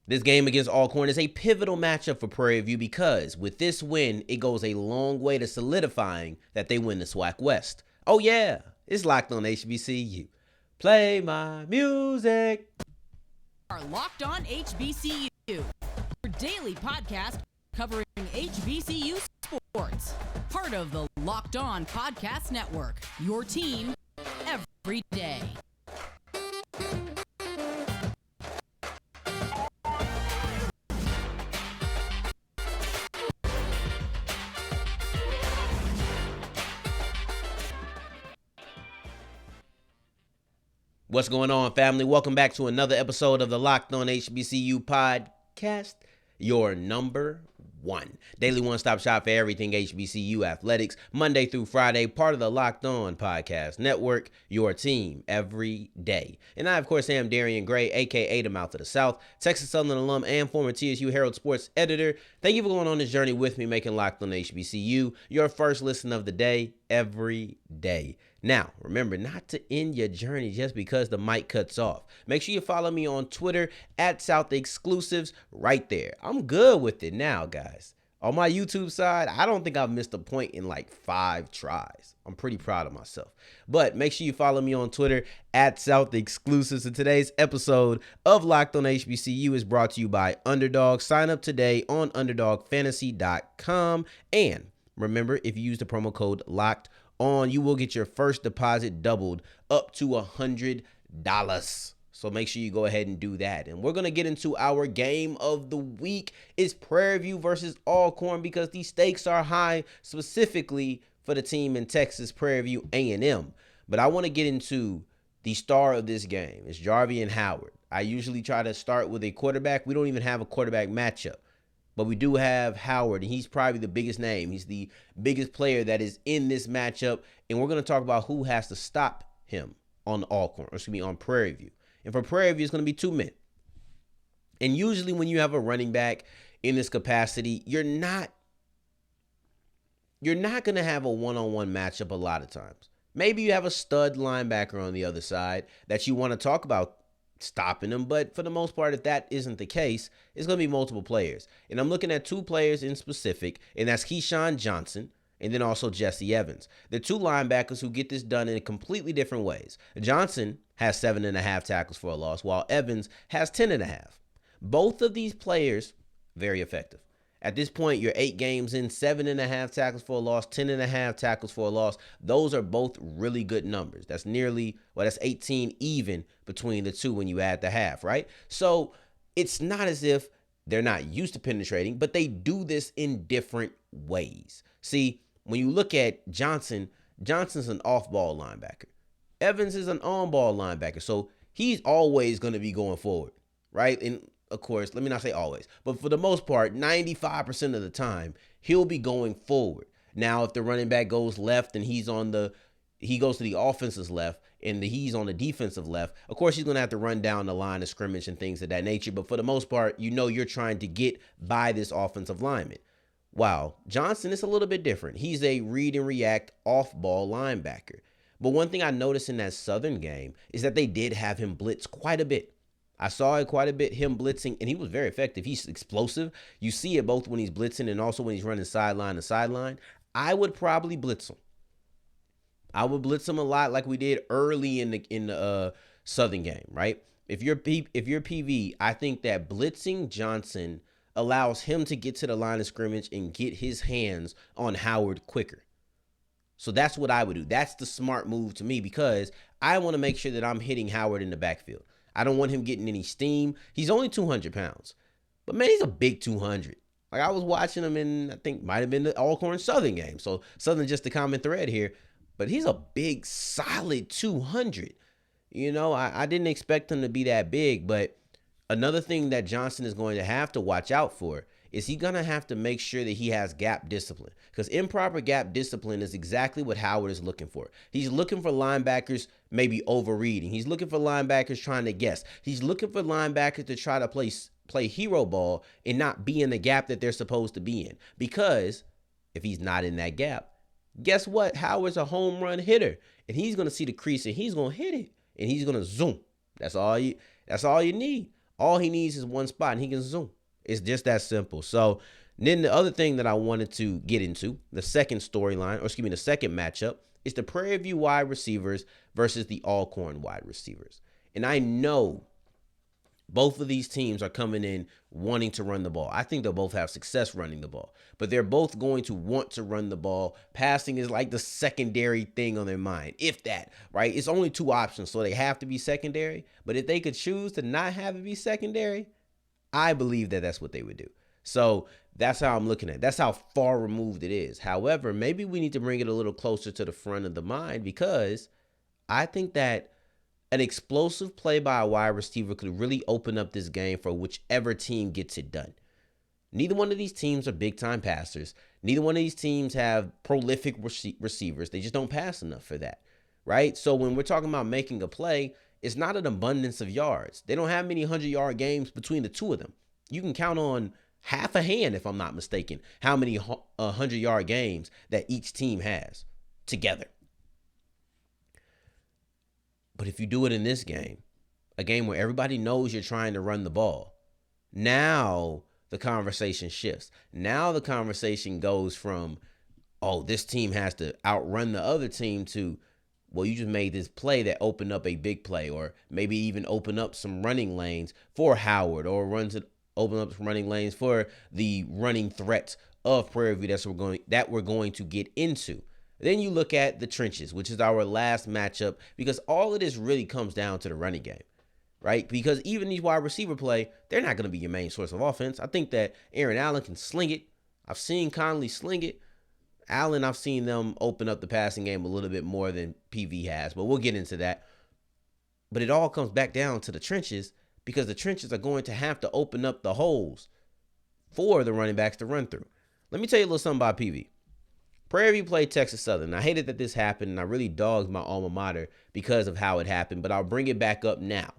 This game against Alcorn is a pivotal matchup for Prairie View because with this win, it goes a long way to solidifying that they win the SWAC West. Oh yeah, it's locked on HBCU. Play my music. Are Locked On HBCU, your daily podcast covering HBCU sports. Part of the Locked On Podcast Network, your team every day. What's going on, family? Welcome back to another episode of the Locked On HBCU podcast, your number one daily one-stop shop for everything HBCU athletics, Monday through Friday, part of the Locked On Podcast Network, your team every day. And I, of course, am Darian Gray, a.k.a. the Mouth of the South, Texas Southern alum and former TSU Herald sports editor. Thank you for going on this journey with me, making Locked On HBCU your first listen of the day every day. Now, remember not to end your journey just because the mic cuts off. Make sure you follow me on Twitter at South Exclusives right there. I'm good with it now, guys. On my YouTube side, I don't think I've missed a point in like 5 tries. I'm pretty proud of myself. But make sure you follow me on Twitter at South Exclusives. And today's episode of Locked On HBCU is brought to you by Underdog. Sign up today on UnderdogFantasy.com. And remember, if you use the promo code LOCKED on, you will get your first deposit doubled up to $100. So make sure you go ahead and do that. And we're going to get into our game of the week. It's Prairie View versus Alcorn because these stakes are high, specifically for the team in Texas, Prairie View A&M. But I want to get into the star of this game. It's Jarveon Howard. I usually try to start with a quarterback. We don't even have a quarterback matchup. But we do have Howard, and he's probably the biggest name. He's the biggest player that is in this matchup, and we're going to talk about who has to stop him on on Prairie View. And for Prairie View, it's going to be 2 men. And usually when you have a running back in this capacity, you're not going to have a one-on-one matchup a lot of times. Maybe you have a stud linebacker on the other side that you want to talk about stopping them, but for the most part, if that isn't the case, it's going to be multiple players. And I'm looking at 2 players in specific, and that's Keyshawn Johnson and then also Jesse Evans. They're 2 linebackers who get this done in completely different ways. Johnson has 7.5 tackles for a loss, while Evans has 10.5. Both of these players, very effective. At this point, you're 8 games in, 7.5 tackles for a loss, 10.5 tackles for a loss. Those are both really good numbers. That's that's 18 even between the two when you add the half, right? So it's not as if they're not used to penetrating, but they do this in different ways. See, when you look at Johnson's an off-ball linebacker. Evans is an on-ball linebacker, so he's always going to be going forward, right? And of course, let me not say always, but for the most part, 95% of the time, he'll be going forward. Now, if the running back goes left and he goes to the offense's left and he's on the defensive left, of course, he's going to have to run down the line of scrimmage and things of that nature. But for the most part, you're trying to get by this offensive lineman. Wow, Johnson is a little bit different. He's a read and react off-ball linebacker. But one thing I noticed in that Southern game is that they did have him blitz quite a bit. I saw it quite a bit, him blitzing, and he was very effective. He's explosive. You see it both when he's blitzing and also when he's running sideline to sideline. I would probably blitz him. I would blitz him a lot like we did early in the Southern game, right? If you're PV, I think that blitzing Johnson allows him to get to the line of scrimmage and get his hands on Howard quicker. So that's what I would do. That's the smart move to me because I want to make sure that I'm hitting Howard in the backfield. I don't want him getting any steam. He's only 200 pounds. But, man, he's a big 200. Like, I was watching him in, I think, might have been the Alcorn Southern game. So, Southern just the common thread here. But he's a big, solid 200. I didn't expect him to be that big. But another thing that Johnson is going to have to watch out for is he going to have to make sure that he has gap discipline. Because improper gap discipline is exactly what Howard is looking for. He's looking for linebackers maybe overreading. He's looking for linebackers trying to guess. He's looking for linebackers to try to play hero ball and not be in the gap that they're supposed to be in. Because if he's not in that gap, guess what? Howard's a home run hitter. And he's going to see the crease and he's going to hit it. And he's going to zoom. That's all you need. All he needs is one spot and he can zoom. It's just that simple. So then the other thing that I wanted to get into, the second storyline, or excuse me, the second matchup, is the Prairie View wide receivers versus the Alcorn wide receivers. And I know both of these teams are coming in wanting to run the ball. I think they'll both have success running the ball, but they're both going to want to run the ball. Passing is like the secondary thing on their mind, if that, right? It's only two options, so they have to be secondary. But if they could choose to not have it be secondary, I believe that that's what they would do. So that's how I'm looking at it. That's how far removed it is. However, maybe we need to bring it a little closer to the front of the mind, because I think that an explosive play by a wide receiver could really open up this game for whichever team gets it done. Neither one of these teams are big-time passers. Neither one of these teams have prolific receivers. They just don't pass enough for that, right? So when we're talking about making a play, it's not an abundance of yards. They don't have many 100-yard games between the two of them. You can count on half a hand, if I'm not mistaken, how many 100-yard games that each team has together. But if you do it in this game, a game where everybody knows you're trying to run the ball, now the conversation shifts. Now the conversation goes from, oh, this team has to outrun the other team, to, well, you just made this play that opened up a big play, or maybe even open up some running lanes for Howard, or open up some running lanes for the running threat of Prairie View that we're going to get into. Then you look at the trenches, which is our last matchup, because all of this really comes down to the running game, right? Because even these wide receiver play, they're not going to be your main source of offense. I think that Aaron Allen can sling it. I've seen Connley sling it. Allen, I've seen them open up the passing game a little bit more than PV has, but we'll get into that. But it all comes back down to the trenches, because the trenches are going to have to open up the holes for the running backs to run through. Let me tell you a little something about PV. Prairie View played Texas Southern. I hated that this happened, and I really dogged my alma mater because of how it happened, but I'll bring it back up now.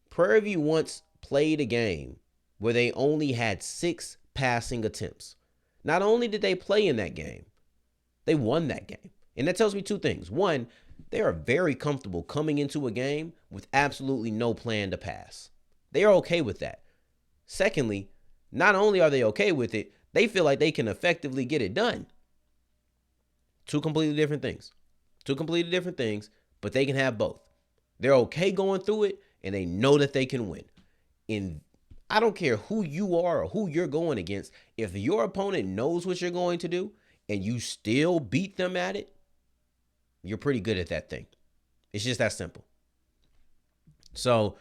Prairie View once played a game where they only had 6 passing attempts. Not only did they play in that game, they won that game. And that tells me two things. One, they are very comfortable coming into a game with absolutely no plan to pass. They are okay with that. Secondly, not only are they okay with it, they feel like they can effectively get it done. Two completely different things. But they can have both. They're okay going through it, and they know that they can win. And I don't care who you are or who you're going against. If your opponent knows what you're going to do and you still beat them at it, you're pretty good at that thing. It's just that simple. So,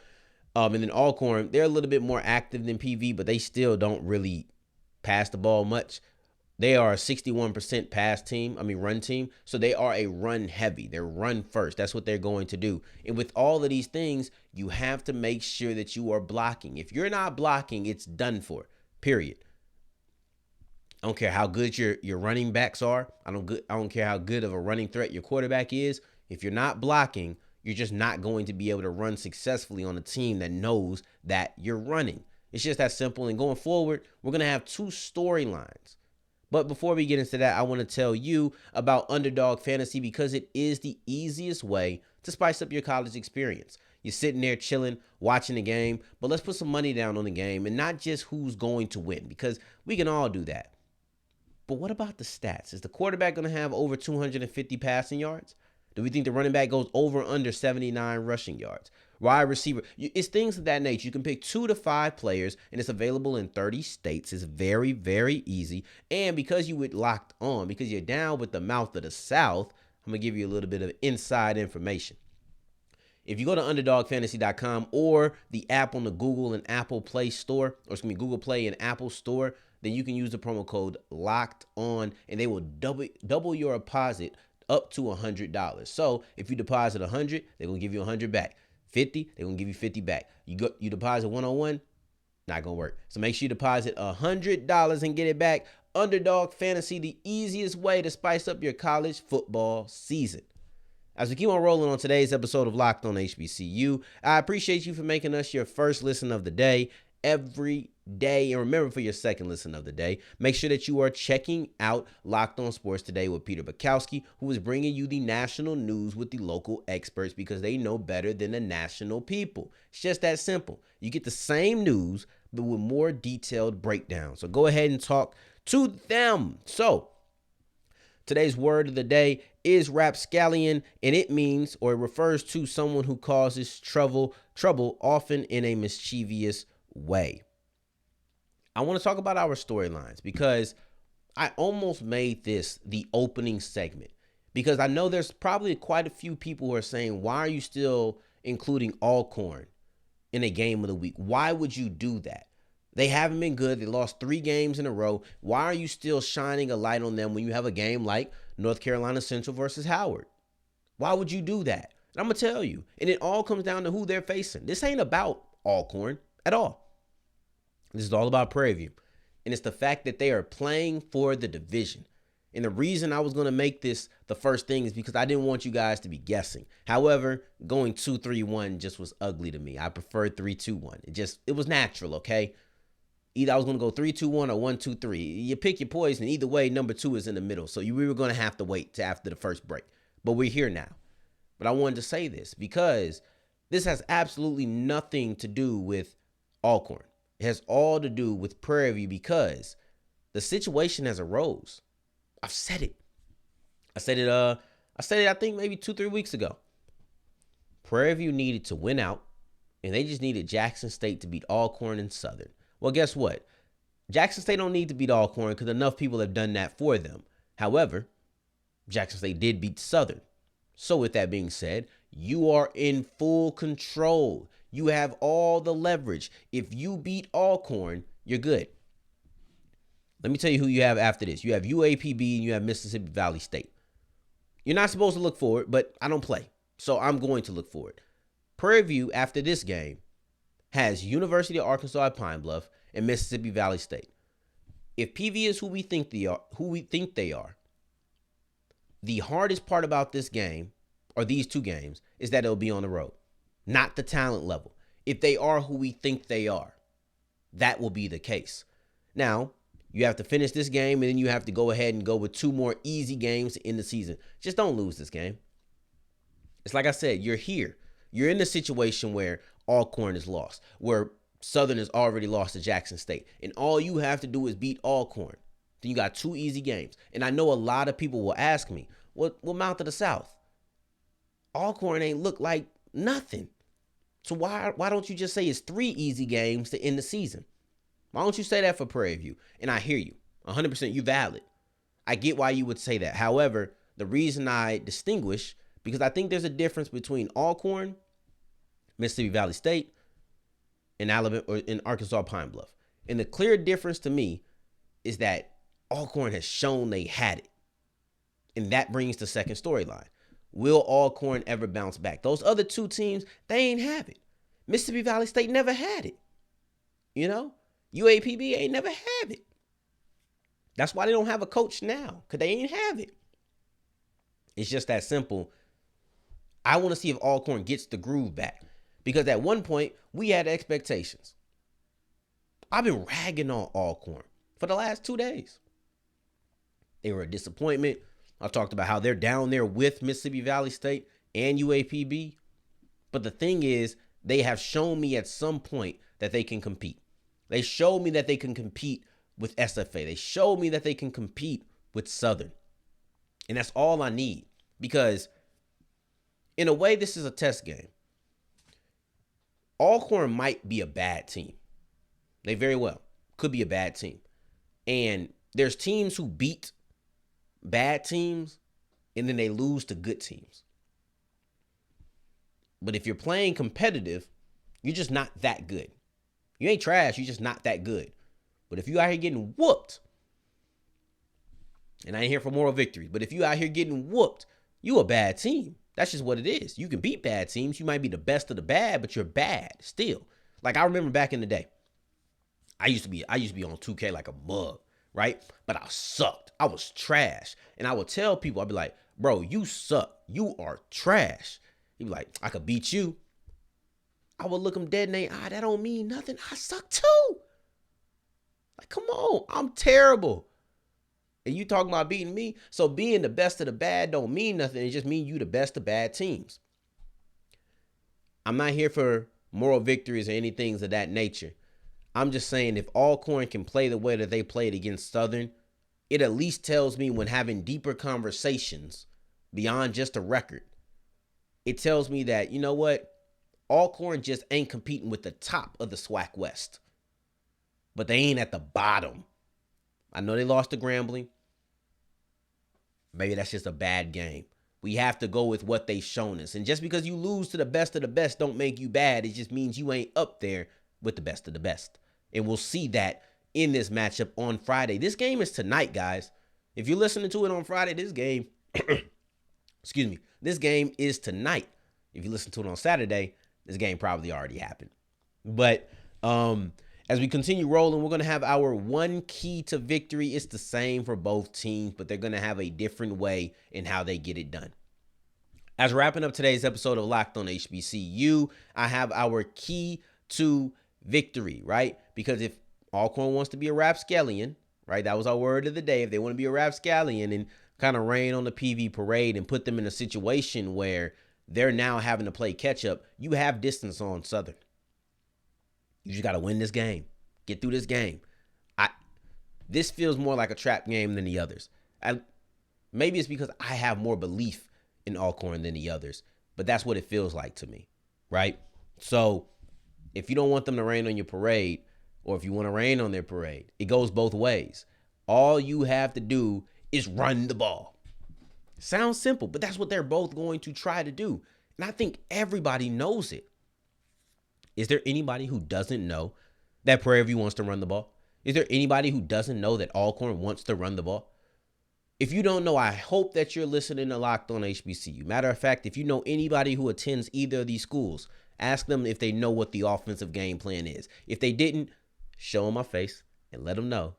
and then Alcorn, they're a little bit more active than PV, but they still don't really pass the ball much. They are a 61% run team. So they are a run heavy. They're run first. That's what they're going to do. And with all of these things, you have to make sure that you are blocking. If you're not blocking, it's done for, period. I don't care how good your running backs are. I don't care how good of a running threat your quarterback is. If you're not blocking, you're just not going to be able to run successfully on a team that knows that you're running. It's just that simple. And going forward, we're going to have 2 storylines. But before we get into that, I want to tell you about Underdog Fantasy, because it is the easiest way to spice up your college experience. You're sitting there chilling, watching the game, but let's put some money down on the game, and not just who's going to win, because we can all do that. But what about the stats? Is the quarterback going to have over 250 passing yards? Do we think the running back goes over or under 79 rushing yards? Wide receiver, it's things of that nature. You can pick 2 to 5 players, and it's available in 30 states. It's very, very easy. And because you would locked on, because you're down with the mouth of the South, I'm going to give you a little bit of inside information. If you go to underdogfantasy.com or the app on the Google and Apple Play Store, or Google Play and Apple Store, then you can use the promo code LOCKED ON, and they will double your deposit up to $100. So if you deposit 100, they're going to give you 100 back. 50, they're going to give you 50 back. You deposit 101, not going to work. So make sure you deposit $100 and get it back. Underdog Fantasy, the easiest way to spice up your college football season. As we keep on rolling on today's episode of Locked on HBCU, I appreciate you for making us your first listen of the day. every day. And remember, for your second listen of the day, make sure that you are checking out Locked On Sports Today with Peter Bukowski, who is bringing you the national news with the local experts because they know better than the national people. It's just that simple. You get the same news, but with more detailed breakdown. So go ahead and talk to them. So today's word of the day is rapscallion, and it means, or it refers to, someone who causes trouble, often in a mischievous way. I want to talk about our storylines because I almost made this the opening segment because I know there's probably quite a few people who are saying, why are you still including Alcorn in a game of the week? Why would you do that? They haven't been good. They lost 3 games in a row. Why are you still shining a light on them when you have a game like North Carolina Central versus Howard? Why would you do that? And I'm going to tell you. And it all comes down to who they're facing. This ain't about Alcorn at all. This is all about Prairie View. And it's the fact that they are playing for the division. And the reason I was going to make this the first thing is because I didn't want you guys to be guessing. However, going 2-3-1 just was ugly to me. I preferred 3-2-1. It was natural, okay? Either I was going to go 3-2-1 or 1-2-3. You pick your poison. Either way, number 2 is in the middle. So we were going to have to wait till after the first break. But we're here now. But I wanted to say this because this has absolutely nothing to do with Alcorn. It has all to do with Prairie View because the situation has arose. I've said it. I said it, I think maybe 2-3 weeks ago. Prairie View needed to win out, and they just needed Jackson State to beat Alcorn and Southern. Well, guess what? Jackson State don't need to beat Alcorn because enough people have done that for them. However, Jackson State did beat Southern. So with that being said, you are in full control. You have all the leverage. If you beat Alcorn, you're good. Let me tell you who you have after this. You have UAPB and you have Mississippi Valley State. You're not supposed to look forward, but I don't play. So I'm going to look forward. Prairie View, after this game, has University of Arkansas at Pine-Bluff and Mississippi Valley State. If PV is who we think they are, the hardest part about this game, or these 2 games, is that it'll be on the road, not the talent level. If they are who we think they are, that will be the case. Now, you have to finish this game, and then you have to go ahead and go with 2 more easy games to end the season. Just don't lose this game. It's like I said, you're here. You're in a situation where Alcorn is lost, where Southern has already lost to Jackson State, and all you have to do is beat Alcorn. Then you got 2 easy games. And I know a lot of people will ask me, what Mount of the South? Alcorn ain't look like nothing. So why don't you just say it's 3 easy games to end the season? Why don't you say that for Prairie View? And I hear you. 100% you valid. I get why you would say that. However, the reason I distinguish, because I think there's a difference between Alcorn, Mississippi Valley State, and Alabama, or in Arkansas Pine-Bluff. And the clear difference to me is that Alcorn has shown they had it. And that brings the second storyline. Will Alcorn ever bounce back? Those other 2 teams, they ain't have it. Mississippi Valley State never had it. You know? UAPB ain't never have it. That's why they don't have a coach now, because they ain't have it. It's just that simple. I want to see if Alcorn gets the groove back. Because at one point, we had expectations. I've been ragging on Alcorn for the last 2 days. They were a disappointment. I talked about how they're down there with Mississippi Valley State and UAPB. But the thing is, they have shown me at some point that they can compete. They showed me that they can compete with SFA. They showed me that they can compete with Southern. And that's all I need. Because in a way, this is a test game. Alcorn might be a bad team. They very well could be a bad team. And there's teams who beat bad teams and then they lose to good teams. But if you're playing competitive, you're just not that good. You ain't trash, you're just not that good. But if you out here getting whooped, and I ain't here for moral victories, but if you out here getting whooped, you a bad team. That's just what it is. You can beat bad teams. You might be the best of the bad, but you're bad still. Like I remember back in the day, I used to be on 2K like a mug, right? But I sucked. I was trash. And I would tell people, I'd be like, bro, you suck. You are trash. He'd be like, I could beat you. I would look them dead in their eye. That don't mean nothing. I suck too. Like, come on. I'm terrible. And you talking about beating me? So being the best of the bad don't mean nothing. It just means you the best of bad teams. I'm not here for moral victories or anything of that nature. I'm just saying if Alcorn can play the way that they played against Southern, it at least tells me when having deeper conversations beyond just a record, it tells me that, you know what? Alcorn just ain't competing with the top of the SWAC West. But they ain't at the bottom. I know they lost to Grambling. Maybe that's just a bad game. We have to go with what they've shown us. And just because you lose to the best of the best don't make you bad. It just means you ain't up there with the best of the best. And we'll see that in this matchup on Friday. This game is tonight, guys. If you're listening to it on Friday, this game, excuse me, this game is tonight. If you listen to it on Saturday, this game probably already happened. But as we continue rolling, we're going to have our one key to victory. It's the same for both teams, but they're going to have a different way in how they get it done. As we're wrapping up today's episode of Locked on HBCU, I have our key to victory, right? Because if Alcorn wants to be a rapscallion, right? That was our word of the day. If they want to be a rapscallion and kind of rain on the PV parade and put them in a situation where they're now having to play catch up, you have distance on Southern. You just got to win this game. Get through this game. This feels more like a trap game than the others. Maybe it's because I have more belief in Alcorn than the others, but that's what it feels like to me, right? So if you don't want them to rain on your parade, or if you want to rain on their parade, it goes both ways. All you have to do is run the ball. Sounds simple, but that's what they're both going to try to do. And I think everybody knows it. Is there anybody who doesn't know that Prairie View wants to run the ball? Is there anybody who doesn't know that Alcorn wants to run the ball? If you don't know, I hope that you're listening to Locked on HBCU. Matter of fact, if you know anybody who attends either of these schools, ask them if they know what the offensive game plan is. If they didn't, show them my face and let them know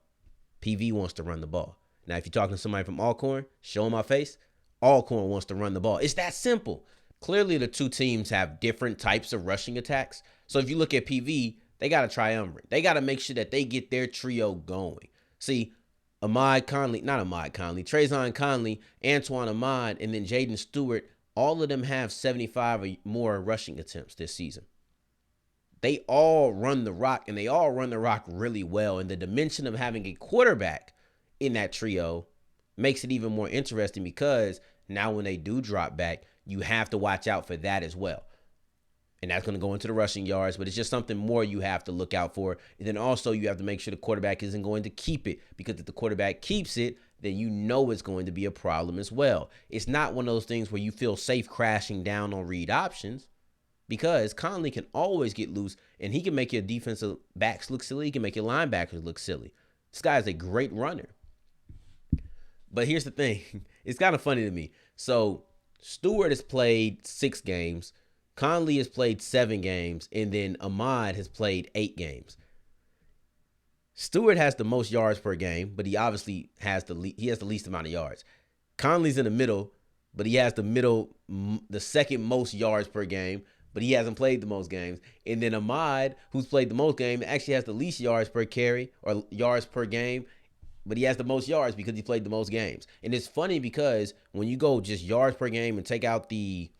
PV wants to run the ball. Now, if you're talking to somebody from Alcorn, show them my face. Alcorn wants to run the ball. It's that simple. Clearly, the two teams have different types of rushing attacks. So if you look at PV, they got to triumvirate. They got to make sure that they get their trio going. See, Trazon Connley, Antoine Ahmad, and then Jaden Stewart, all of them have 75 or more rushing attempts this season. They all run the rock, and they all run the rock really well. And the dimension of having a quarterback in that trio makes it even more interesting because now when they do drop back, you have to watch out for that as well. And that's going to go into the rushing yards, but it's just something more you have to look out for. And then also you have to make sure the quarterback isn't going to keep it, because if the quarterback keeps it, then you know it's going to be a problem as well. It's not one of those things where you feel safe crashing down on read options, because Connley can always get loose and he can make your defensive backs look silly. He can make your linebackers look silly. This guy is a great runner. But here's the thing. It's kind of funny to me. So Stewart has played 6 games. Connley has played 7 games, and then Ahmad has played 8 games. Stewart has the most yards per game, but he obviously has the least amount of yards. Connley's in the middle, but he has the second most yards per game, but he hasn't played the most games. And then Ahmad, who's played the most games, actually has the least yards per carry or yards per game, but he has the most yards because he played the most games. And it's funny because when you go just yards per game and take out the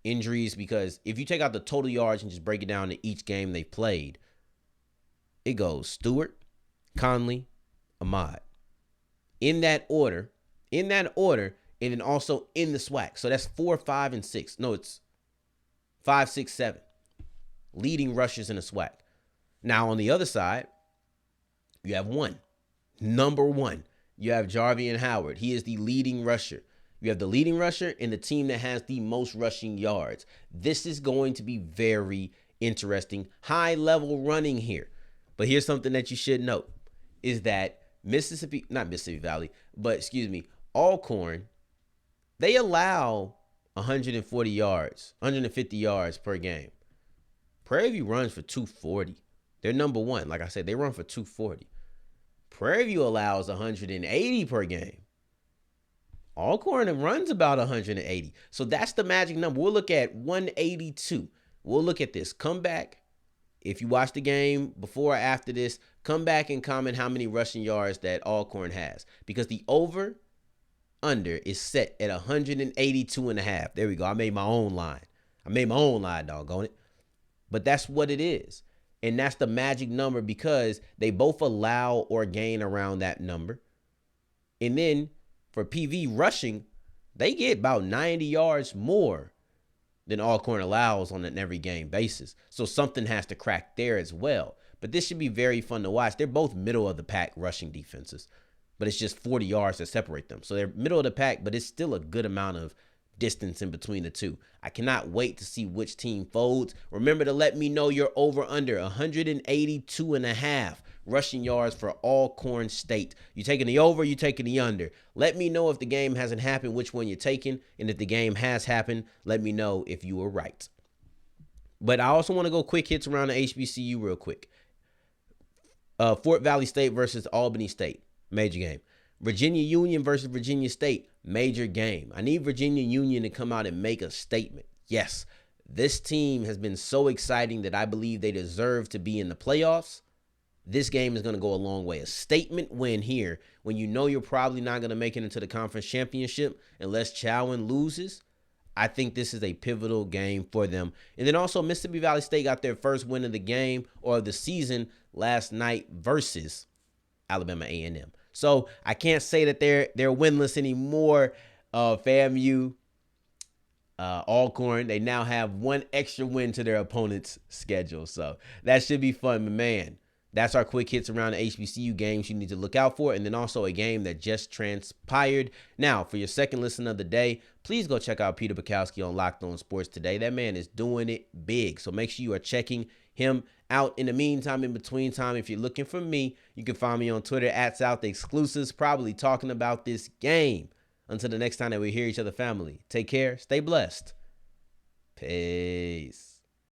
injuries, because if you take out the total yards and just break it down to each game they played, it goes Stewart, Connley, Ahmad. In that order, and then also in the SWAC. So that's 4, 5, and 6. No, it's 5, 6, 7. Leading rushers in the SWAC. Now on the other side, you have number 1. You have Jarveon Howard. He is the leading rusher. You have the leading rusher and the team that has the most rushing yards. This is going to be very interesting. High level running here. But here's something that you should note is that Alcorn, they allow 140 yards, 150 yards per game. Prairie View runs for 240. They're number 1. Like I said, they run for 240. Prairie View allows 180 per game. Alcorn runs about 180. So that's the magic number. We'll look at 182. we'll look at this. Come back. If you watch the game before or after this, come back and comment how many rushing yards that Alcorn has. Because the over-under is set at 182.5. There we go. I made my own line. Doggone it. But that's what it is. And that's the magic number because they both allow or gain around that number. And then for PV rushing, they get about 90 yards more than Alcorn allows on an every game basis. So something has to crack there as well. But this should be very fun to watch. They're both middle of the pack rushing defenses, but it's just 40 yards that separate them. So they're middle of the pack, but it's still a good amount of distance in between the two. I cannot wait to see which team folds. Remember to let me know your over-under 182.5 rushing yards for Alcorn State. You taking the over, you taking the under. Let me know if the game hasn't happened, which one you're taking. And if the game has happened, let me know if you were right. But I also want to go quick hits around the HBCU real quick. Fort Valley State versus Albany State, major game. Virginia Union versus Virginia State, major game. I need Virginia Union to come out and make a statement. Yes, this team has been so exciting that I believe they deserve to be in the playoffs. This game is going to go a long way. A statement win here when you know you're probably not going to make it into the conference championship unless Chowan loses. I think this is a pivotal game for them. And then also Mississippi Valley State got their first win of the game or of the season last night versus Alabama A&M. So I can't say that they're winless anymore. FAMU, Alcorn, they now have one extra win to their opponent's schedule. So that should be fun, but man. That's our quick hits around the HBCU games you need to look out for, and then also a game that just transpired. Now, for your second listen of the day, please go check out Peter Bukowski on Locked On Sports today. That man is doing it big, so make sure you are checking him out. In the meantime, in between time, if you're looking for me, you can find me on Twitter at South Exclusives, probably talking about this game. Until the next time that we hear each other, family, take care, stay blessed. Peace.